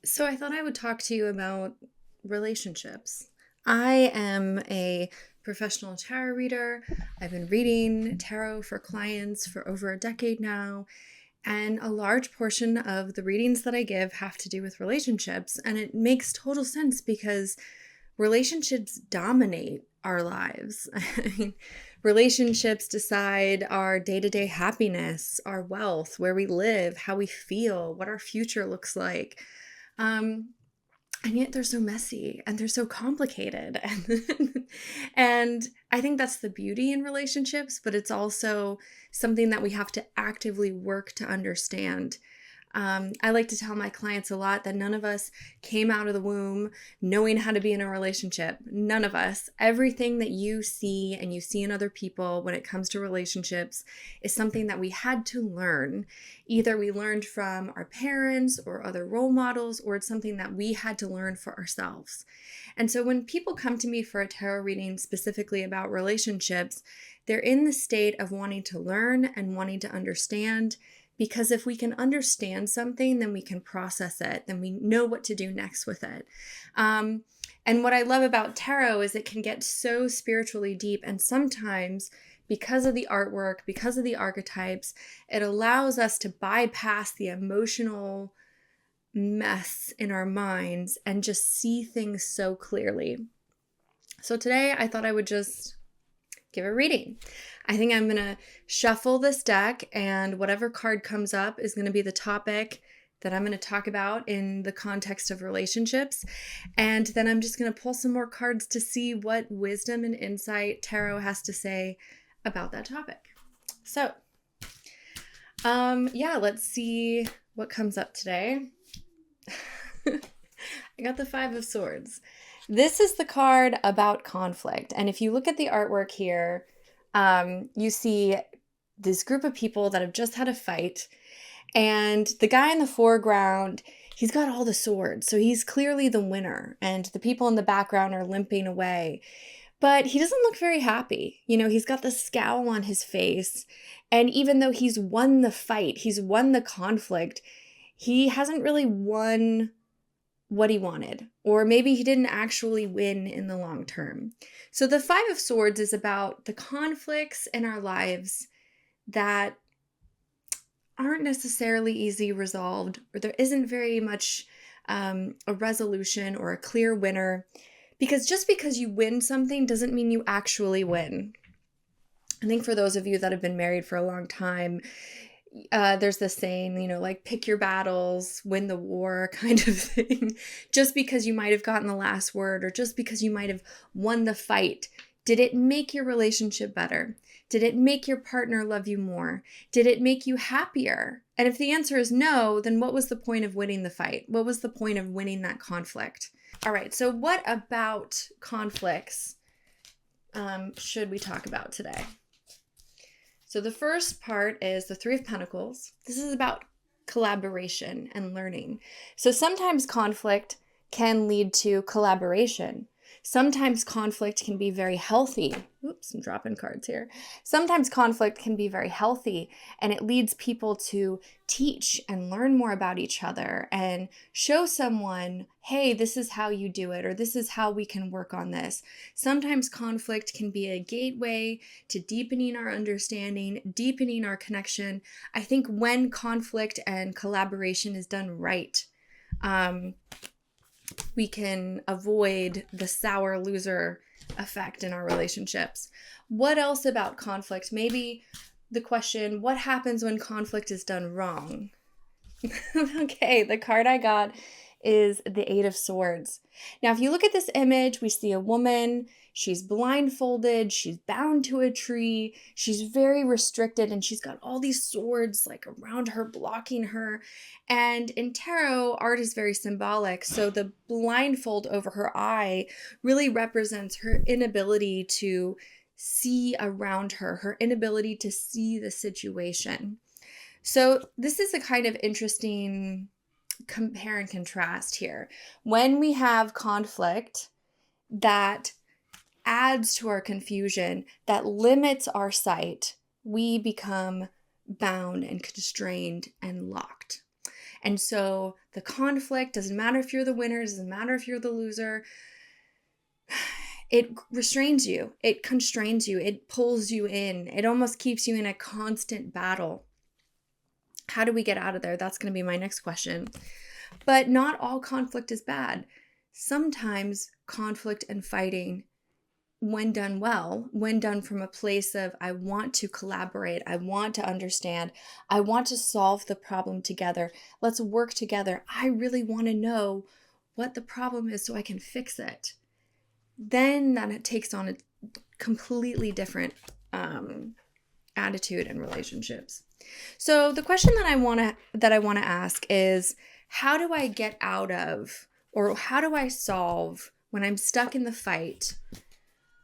So I thought I would talk to you about relationships. I am a professional tarot reader. I've been reading tarot for clients for over a decade now, and a large portion of the readings that I give have to do with relationships. And it makes total sense because relationships dominate our lives. I mean, relationships decide our day to day happiness, our wealth, where we live, how we feel, what our future looks like. Um, and yet they're so messy and they're so complicated. And I think that's the beauty in relationships, but it's also something that we have to actively work to understand. I like to tell my clients a lot that none of us came out of the womb knowing how to be in a relationship. None of us. Everything that you see and you see in other people when it comes to relationships is something that we had to learn. Either we learned from our parents or other role models, or it's something that we had to learn for ourselves. And so when people come to me for a tarot reading specifically about relationships, they're in the state of wanting to learn and wanting to understand. Because if we can understand something, then we can process it, then we know what to do next with it. And what I love about tarot is it can get so spiritually deep, and sometimes because of the artwork, because of the archetypes, it allows us to bypass the emotional mess in our minds and just see things so clearly. So today I thought I would just give a reading. I think I'm going to shuffle this deck, and whatever card comes up is going to be the topic that I'm going to talk about in the context of relationships. And then I'm just going to pull some more cards to see what wisdom and insight tarot has to say about that topic. So, let's see what comes up today. I got the Five of Swords. This is the card about conflict. And if you look at the artwork here, you see this group of people that have just had a fight, and the guy in the foreground, he's got all the swords, so he's clearly the winner, and the people in the background are limping away. But he doesn't look very happy. You know, he's got the scowl on his face, and even though he's won the fight, he's won the conflict, he hasn't really won what he wanted, or maybe he didn't actually win in the long term. So the Five of Swords is about the conflicts in our lives that aren't necessarily easy resolved, or there isn't very much a resolution or a clear winner, because just because you win something doesn't mean you actually win. I think for those of you that have been married for a long time, there's this saying, like pick your battles, win the war kind of thing. Just because you might have gotten the last word, or just because you might have won the fight, did it make your relationship better? Did it make your partner love you more? Did it make you happier? And if the answer is no, then what was the point of winning the fight? What was the point of winning that conflict? All right, so what about conflicts should we talk about today? So the first part is the Three of Pentacles. This is about collaboration and learning. So sometimes conflict can lead to collaboration. Sometimes conflict can be very healthy. Oops, I'm dropping cards here. Sometimes conflict can be very healthy, and it leads people to teach and learn more about each other and show someone, hey, this is how you do it, or this is how we can work on this. Sometimes conflict can be a gateway to deepening our understanding, deepening our connection. I think when conflict and collaboration is done right, we can avoid the sour loser effect in our relationships. What else about conflict? Maybe the question, what happens when conflict is done wrong? Okay, the card I got is the Eight of Swords. Now, if you look at this image, we see a woman. She's blindfolded. She's bound to a tree. She's very restricted, and she's got all these swords like around her, blocking her. And in tarot, art is very symbolic. So the blindfold over her eye really represents her inability to see around her, her inability to see the situation. So this is a kind of interesting compare and contrast here. When we have conflict that adds to our confusion, that limits our sight, we become bound and constrained and locked. And so the conflict doesn't matter if you're the winner, doesn't matter if you're the loser. It restrains you, it constrains you, it pulls you in, it almost keeps you in a constant battle. How do we get out of there? That's going to be my next question. But not all conflict is bad. Sometimes conflict and fighting, when done well, when done from a place of I want to collaborate, I want to understand, I want to solve the problem together, let's work together, I really want to know what the problem is so I can fix it, then that takes on a completely different attitude in relationships. So the question that I want to ask is, how do I get out of, or how do I solve when I'm stuck in the fight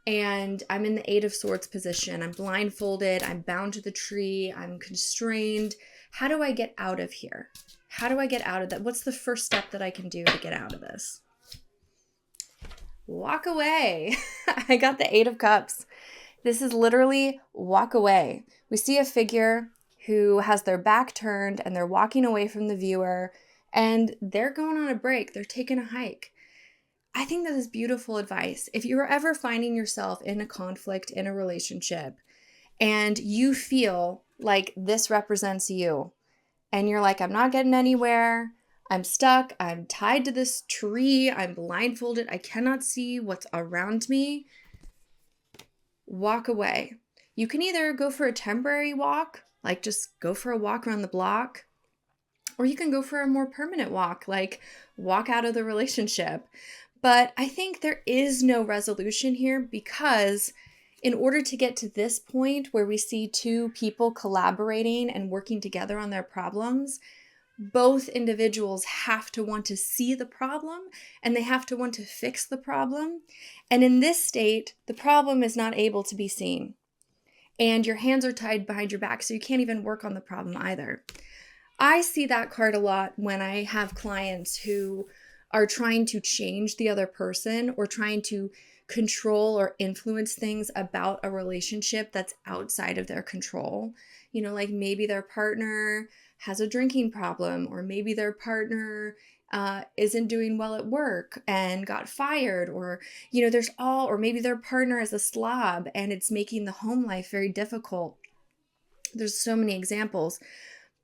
and I'm in the Eight of Swords position, I'm blindfolded, I'm bound to the tree, I'm constrained. How do I get out of here? How do I get out of that? What's the first step that I can do to get out of this? Walk away. I got the Eight of Cups. This is literally walk away. We see a figure who has their back turned and they're walking away from the viewer and they're going on a break. They're taking a hike. I think that is beautiful advice. If you're ever finding yourself in a conflict in a relationship and you feel like this represents you and you're like, I'm not getting anywhere, I'm stuck, I'm tied to this tree, I'm blindfolded, I cannot see what's around me, walk away. You can either go for a temporary walk, like just go for a walk around the block, or you can go for a more permanent walk, like walk out of the relationship. But I think there is no resolution here because in order to get to this point where we see two people collaborating and working together on their problems, both individuals have to want to see the problem and they have to want to fix the problem. And in this state, the problem is not able to be seen. And your hands are tied behind your back, so you can't even work on the problem either. I see that card a lot when I have clients who are trying to change the other person or trying to control or influence things about a relationship that's outside of their control. You know, like maybe their partner has a drinking problem, or maybe their partner isn't doing well at work and got fired, or, you know, or maybe their partner is a slob and it's making the home life very difficult. There's so many examples.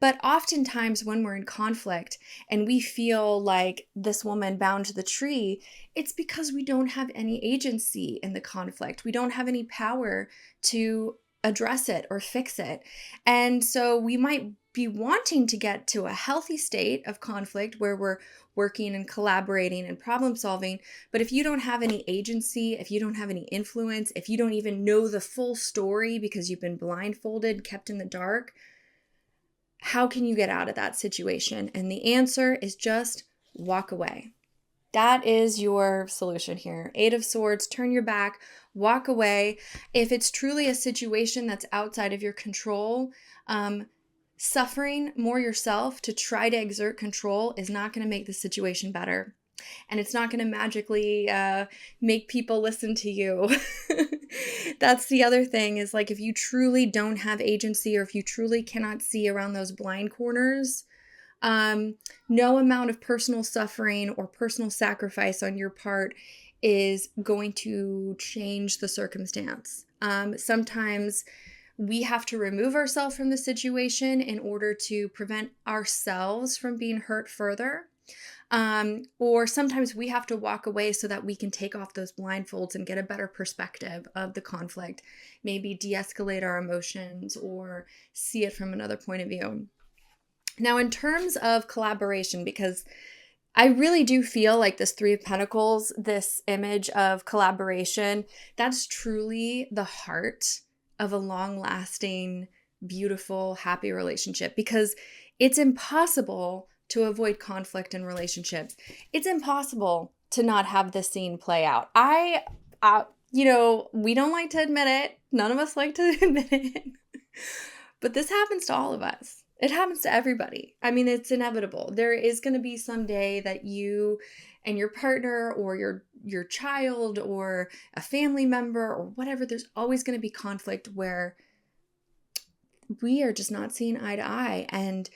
But oftentimes when we're in conflict and we feel like this woman bound to the tree, it's because we don't have any agency in the conflict. We don't have any power to address it or fix it. And so we might be wanting to get to a healthy state of conflict where we're working and collaborating and problem solving. But if you don't have any agency, if you don't have any influence, if you don't even know the full story because you've been blindfolded, kept in the dark, how can you get out of that situation? And the answer is just walk away. That is your solution here. Eight of Swords, turn your back, walk away. If it's truly a situation that's outside of your control, suffering more yourself to try to exert control is not going to make the situation better. And it's not going to magically make people listen to you. That's the other thing, is like if you truly don't have agency, or if you truly cannot see around those blind corners, no amount of personal suffering or personal sacrifice on your part is going to change the circumstance. Sometimes we have to remove ourselves from the situation in order to prevent ourselves from being hurt further. Or sometimes we have to walk away so that we can take off those blindfolds and get a better perspective of the conflict, maybe de-escalate our emotions or see it from another point of view. Now, in terms of collaboration, because I really do feel like this Three of Pentacles, this image of collaboration, that's truly the heart of a long-lasting, beautiful, happy relationship, because it's impossible to avoid conflict in relationships. It's impossible to not have this scene play out. We don't like to admit it. None of us like to admit it. But this happens to all of us. It happens to everybody. I mean, it's inevitable. There is going to be some day that you and your partner or your child or a family member or whatever, there's always going to be conflict where we are just not seeing eye to eye. And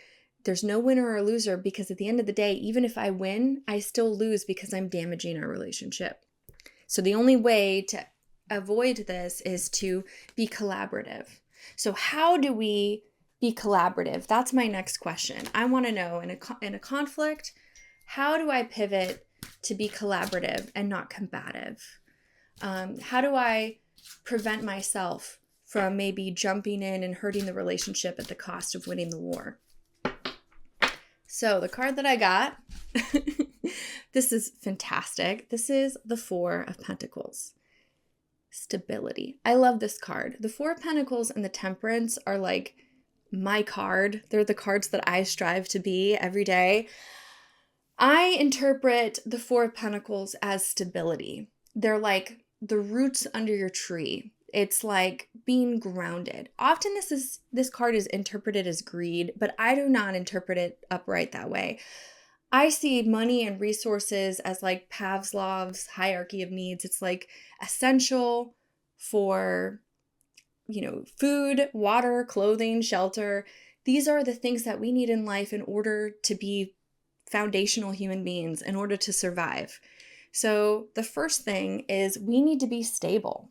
There's no winner or loser, because at the end of the day, even if I win, I still lose because I'm damaging our relationship. So the only way to avoid this is to be collaborative. So how do we be collaborative? That's my next question. I want to know, in a conflict, how do I pivot to be collaborative and not combative? How do I prevent myself from maybe jumping in and hurting the relationship at the cost of winning the war? So the card that I got, this is fantastic. This is the Four of Pentacles. Stability. I love this card. The Four of Pentacles and the Temperance are like my card. They're the cards that I strive to be every day. I interpret the Four of Pentacles as stability. They're like the roots under your tree. It's like being grounded. Often this card is interpreted as greed, but I do not interpret it upright that way. I see money and resources as like Pavlov's hierarchy of needs. It's like essential for, food, water, clothing, shelter. These are the things that we need in life in order to be foundational human beings, in order to survive. So the first thing is we need to be stable.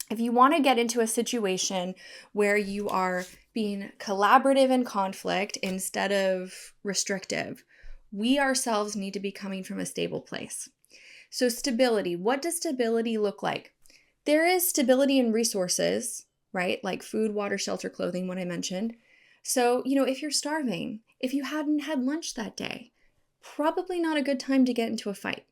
If you want to get into a situation where you are being collaborative in conflict instead of restrictive, we ourselves need to be coming from a stable place. So stability, what does stability look like? There is stability in resources, right? Like food, water, shelter, clothing, what I mentioned. So, if you're starving, if you hadn't had lunch that day, probably not a good time to get into a fight.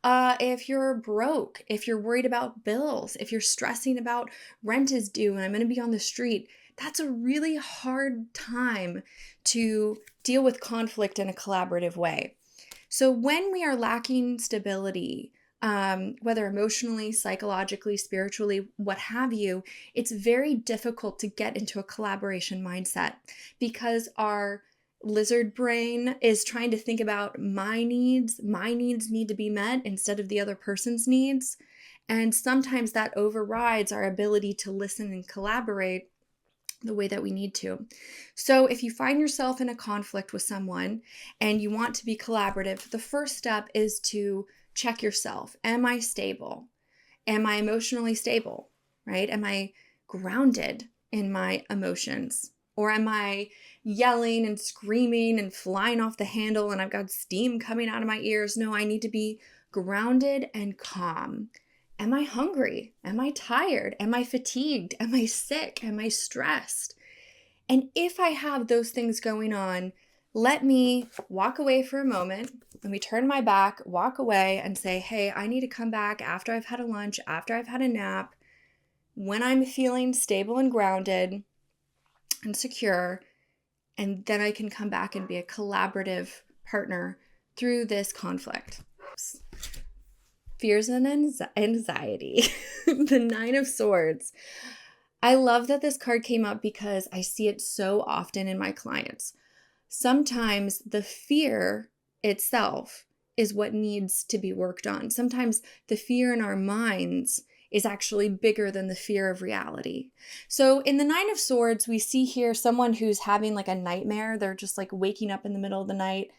If you're broke, if you're worried about bills, if you're stressing about rent is due and I'm going to be on the street, that's a really hard time to deal with conflict in a collaborative way. So when we are lacking stability, whether emotionally, psychologically, spiritually, what have you, it's very difficult to get into a collaboration mindset because our lizard brain is trying to think about my needs need to be met instead of the other person's needs. And sometimes that overrides our ability to listen and collaborate the way that we need to. So if you find yourself in a conflict with someone and you want to be collaborative, the first step is to check yourself. Am I stable? Am I emotionally stable, right? Am I grounded in my emotions? Or am I yelling and screaming and flying off the handle and I've got steam coming out of my ears? No, I need to be grounded and calm. Am I hungry? Am I tired? Am I fatigued? Am I sick? Am I stressed? And if I have those things going on, let me walk away for a moment. Let me turn my back, walk away and say, hey, I need to come back after I've had a lunch, after I've had a nap, when I'm feeling stable and grounded and secure, and then I can come back and be a collaborative partner through this conflict. Fears and anxiety. The Nine of Swords. I love that this card came up because I see it so often in my clients. Sometimes the fear itself is what needs to be worked on. Sometimes the fear in our minds is actually bigger than the fear of reality. So in the Nine of Swords, we see here someone who's having like a nightmare. They're just like waking up in the middle of the night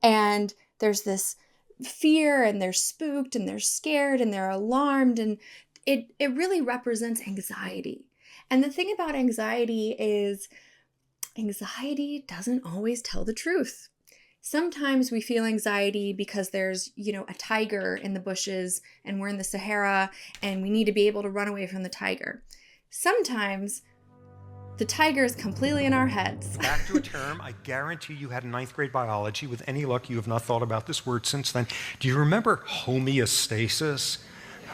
and there's this fear and they're spooked and they're scared and they're alarmed, and it really represents anxiety. And the thing about anxiety is anxiety doesn't always tell the truth. Sometimes we feel anxiety because there's, a tiger in the bushes and we're in the Sahara and we need to be able to run away from the tiger. Sometimes the tiger is completely in our heads. Back to a term I guarantee you had in 9th grade biology. With any luck, you have not thought about this word since then. Do you remember homeostasis?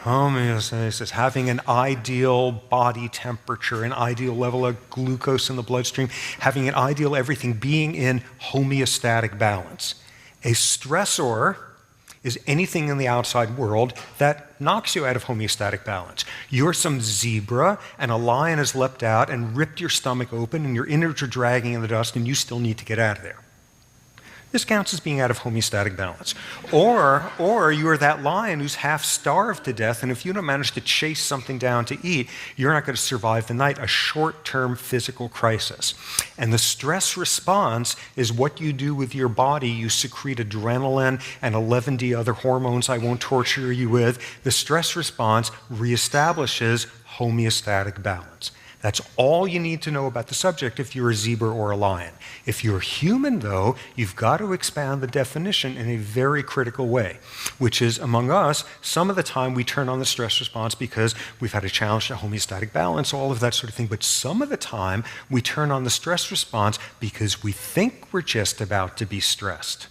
Homeostasis, having an ideal body temperature, an ideal level of glucose in the bloodstream, having an ideal everything, being in homeostatic balance. A stressor is anything in the outside world that knocks you out of homeostatic balance. You're some zebra and a lion has leapt out and ripped your stomach open and your innards are dragging in the dust and you still need to get out of there. This counts as being out of homeostatic balance. Or you are that lion who's half starved to death, and if you don't manage to chase something down to eat, you're not going to survive the night, a short-term physical crisis. And the stress response is what you do with your body. You secrete adrenaline and 11 other hormones I won't torture you with. The stress response reestablishes homeostatic balance. That's all you need to know about the subject if you're a zebra or a lion. If you're human, though, you've got to expand the definition in a very critical way, which is, among us, some of the time we turn on the stress response because we've had a challenge to homeostatic balance, all of that sort of thing. But some of the time we turn on the stress response because we think we're just about to be stressed.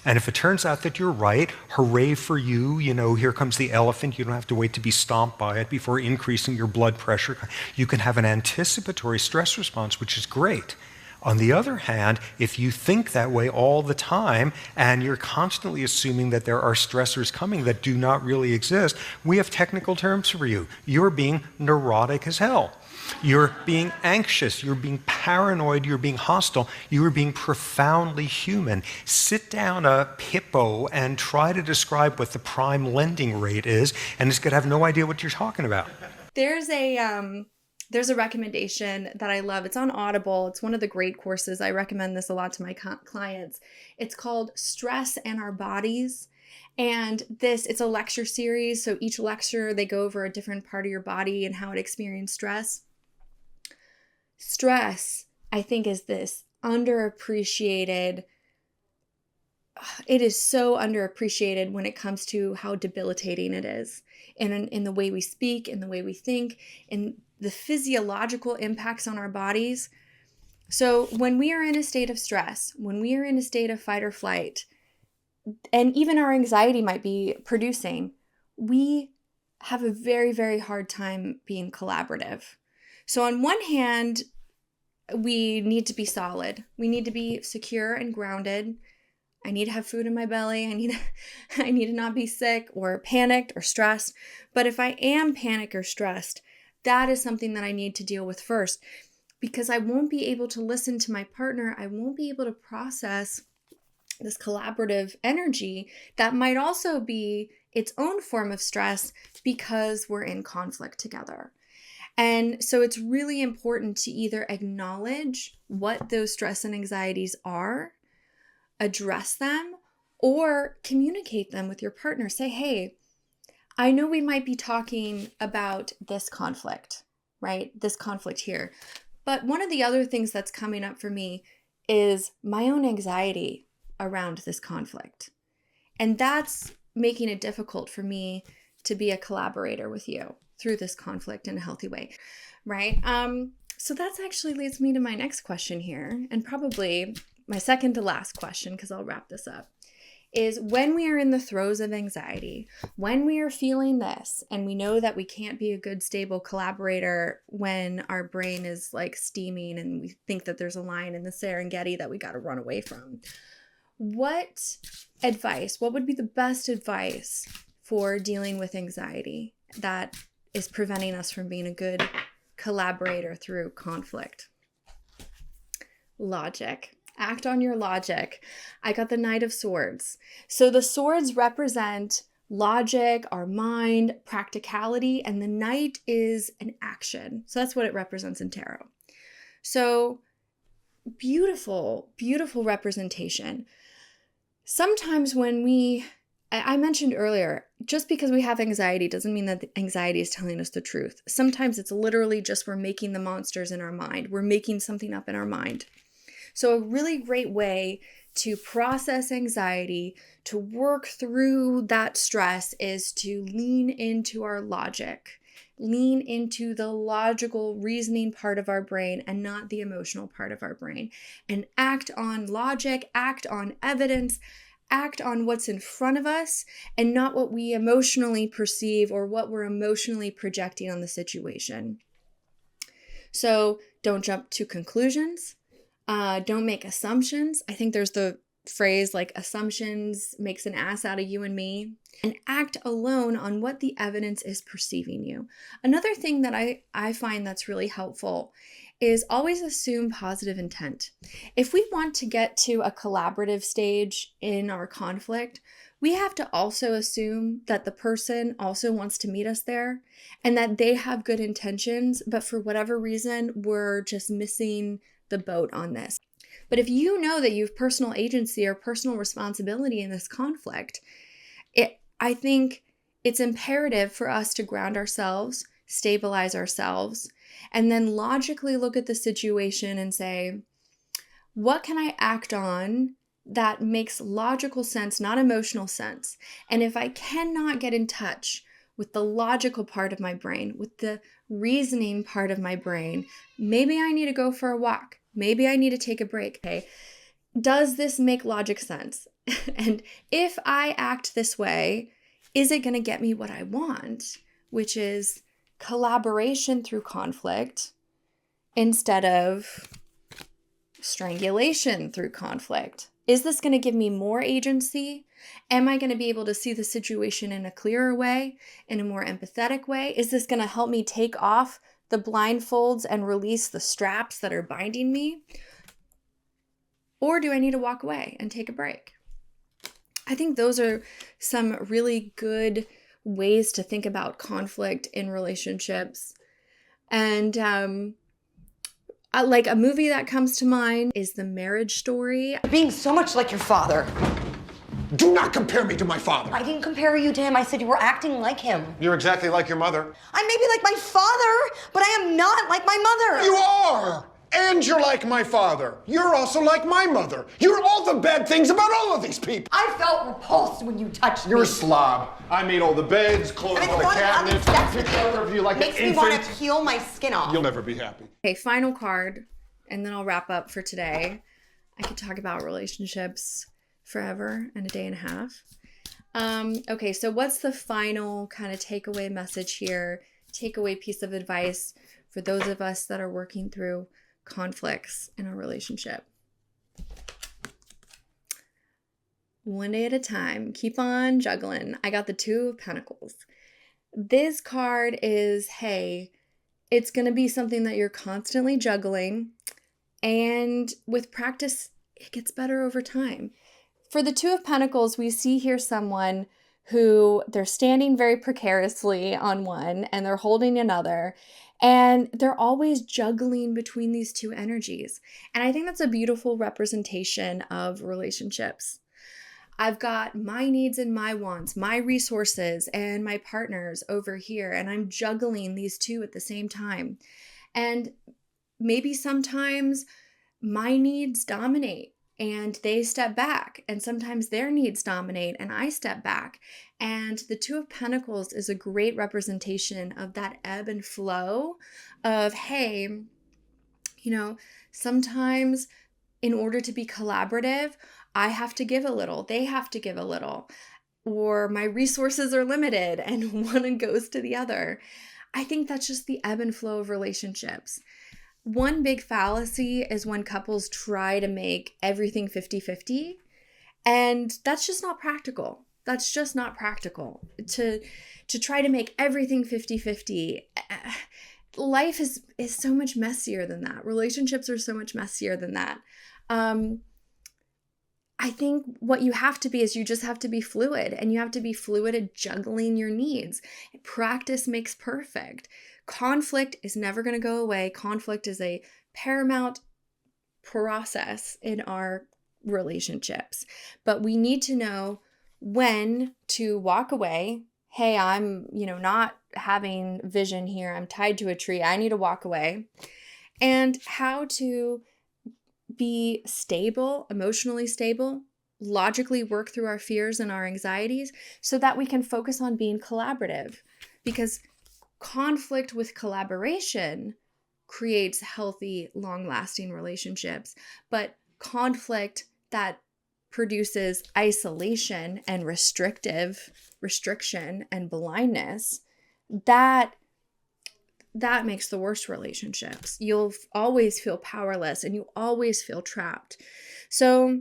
And if it turns out that you're right, hooray for you. You know, here comes the elephant. You don't have to wait to be stomped by it before increasing your blood pressure. You can have an anticipatory stress response, which is great. On the other hand, if you think that way all the time and you're constantly assuming that there are stressors coming that do not really exist, we have technical terms for you. You're being neurotic as hell. You're being anxious, you're being paranoid, you're being hostile, you are being profoundly human. Sit down a hippo and try to describe what the prime lending rate is, and it's going to have no idea what you're talking about. There's a recommendation that I love. It's on Audible. It's one of the great courses. I recommend this a lot to my clients. It's called Stress and Our Bodies. And it's a lecture series. So each lecture, they go over a different part of your body and how it experiences stress. Stress, I think, is this underappreciated. It is so underappreciated when it comes to how debilitating it is in the way we speak, in the way we think, in the physiological impacts on our bodies. So when we are in a state of stress, when we are in a state of fight or flight, and even our anxiety might be producing, we have a very, very hard time being collaborative. So on one hand, we need to be solid. We need to be secure and grounded. I need to have food in my belly. I need to not be sick or panicked or stressed. But if I am panicked or stressed, that is something that I need to deal with first, because I won't be able to listen to my partner. I won't be able to process this collaborative energy that might also be its own form of stress because we're in conflict together. And so it's really important to either acknowledge what those stress and anxieties are, address them, or communicate them with your partner. Say, hey, I know we might be talking about this conflict, right? This conflict here. But one of the other things that's coming up for me is my own anxiety around this conflict. And that's making it difficult for me to be a collaborator with you through this conflict in a healthy way, right? So that's actually leads me to my next question here, and probably my second to last question, because I'll wrap this up, is when we are in the throes of anxiety, when we are feeling this, and we know that we can't be a good, stable collaborator when our brain is like steaming and we think that there's a lion in the Serengeti that we got to run away from. What would be the best advice for dealing with anxiety that is preventing us from being a good collaborator through conflict? Logic. Act on your logic. I got the Knight of Swords. So the swords represent logic, our mind, practicality, and the Knight is an action. So that's what it represents in tarot. So beautiful, beautiful representation. Sometimes when I mentioned earlier, just because we have anxiety doesn't mean that the anxiety is telling us the truth. Sometimes it's literally just we're making the monsters in our mind. We're making something up in our mind. So a really great way to process anxiety, to work through that stress, is to lean into our logic. Lean into the logical reasoning part of our brain and not the emotional part of our brain. And act on logic, act on evidence, act on what's in front of us and not what we emotionally perceive or what we're emotionally projecting on the situation. So don't jump to conclusions. Don't make assumptions. I think there's the phrase like assumptions makes an ass out of you and me. And act alone on what the evidence is perceiving you. Another thing that I find that's really helpful is always assume positive intent. If we want to get to a collaborative stage in our conflict, we have to also assume that the person also wants to meet us there and that they have good intentions, but for whatever reason, we're just missing the boat on this. But if you know that you have personal agency or personal responsibility in this conflict, I think it's imperative for us to ground ourselves, stabilize ourselves, and then logically look at the situation and say, what can I act on that makes logical sense, not emotional sense? And if I cannot get in touch with the logical part of my brain, with the reasoning part of my brain, maybe I need to go for a walk. Maybe I need to take a break. Okay, does this make logic sense? And if I act this way, is it going to get me what I want, which is collaboration through conflict instead of strangulation through conflict? Is this going to give me more agency? Am I going to be able to see the situation in a clearer way, in a more empathetic way? Is this going to help me take off the blindfolds and release the straps that are binding me? Or do I need to walk away and take a break? I think those are some really good ways to think about conflict in relationships. And like a movie that comes to mind is The Marriage Story. Being so much like your father. Do not compare me to my father. I didn't compare you to him. I said you were acting like him. You're exactly like your mother. I may be like my father, but I am not like my mother. You are! And you're like my father. You're also like my mother. You're all the bad things about all of these people. I felt repulsed when you touched me. You're a slob. I made all the beds, closed all the cabinets, took care of you like an infant. Makes me want to peel my skin off. You'll never be happy. Okay, final card, and then I'll wrap up for today. I could talk about relationships forever and a day and a half. Okay, so what's the final kind of takeaway message here? Takeaway piece of advice for those of us that are working through conflicts in a relationship. One day at a time. Keep on juggling. I got the Two of Pentacles. This card is, hey, it's going to be something that you're constantly juggling. And with practice, it gets better over time. For the Two of Pentacles, we see here someone who they're standing very precariously on one and they're holding another. And they're always juggling between these two energies. And I think that's a beautiful representation of relationships. I've got my needs and my wants, my resources and my partners over here, and I'm juggling these two at the same time. And maybe sometimes my needs dominate and they step back, and sometimes their needs dominate and I step back. And the Two of Pentacles is a great representation of that ebb and flow of, hey, you know, sometimes in order to be collaborative, I have to give a little, they have to give a little, or my resources are limited and one goes to the other. I think that's just the ebb and flow of relationships. One big fallacy is when couples try to make everything 50-50, and that's just not practical. That's just not practical to try to make everything 50-50. Life is so much messier than that. Relationships are so much messier than that. I think what you have to be is you just have to be fluid, and you have to be fluid at juggling your needs. Practice makes perfect. Conflict is never going to go away. Conflict is a paramount process in our relationships, but we need to know when to walk away. Hey, I'm, not having vision here. I'm tied to a tree. I need to walk away. And how to be stable, emotionally stable, logically work through our fears and our anxieties so that we can focus on being collaborative. Because conflict with collaboration creates healthy, long-lasting relationships. But conflict that produces isolation and restriction and blindness, that makes the worst relationships. You'll always feel powerless and you always feel trapped. So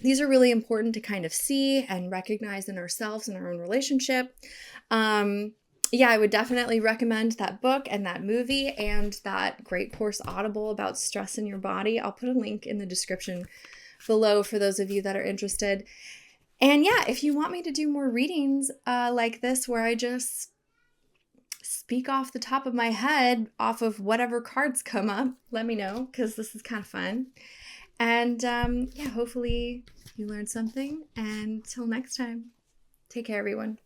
these are really important to kind of see and recognize in ourselves and our own relationship. yeah, I would definitely recommend that book and that movie and that great course Audible about stress in your body. I'll put a link in the description below for those of you that are interested. And yeah, if you want me to do more readings like this, where I just speak off the top of my head off of whatever cards come up, let me know, because this is kind of fun. And yeah, hopefully you learned something. And till next time, take care, everyone.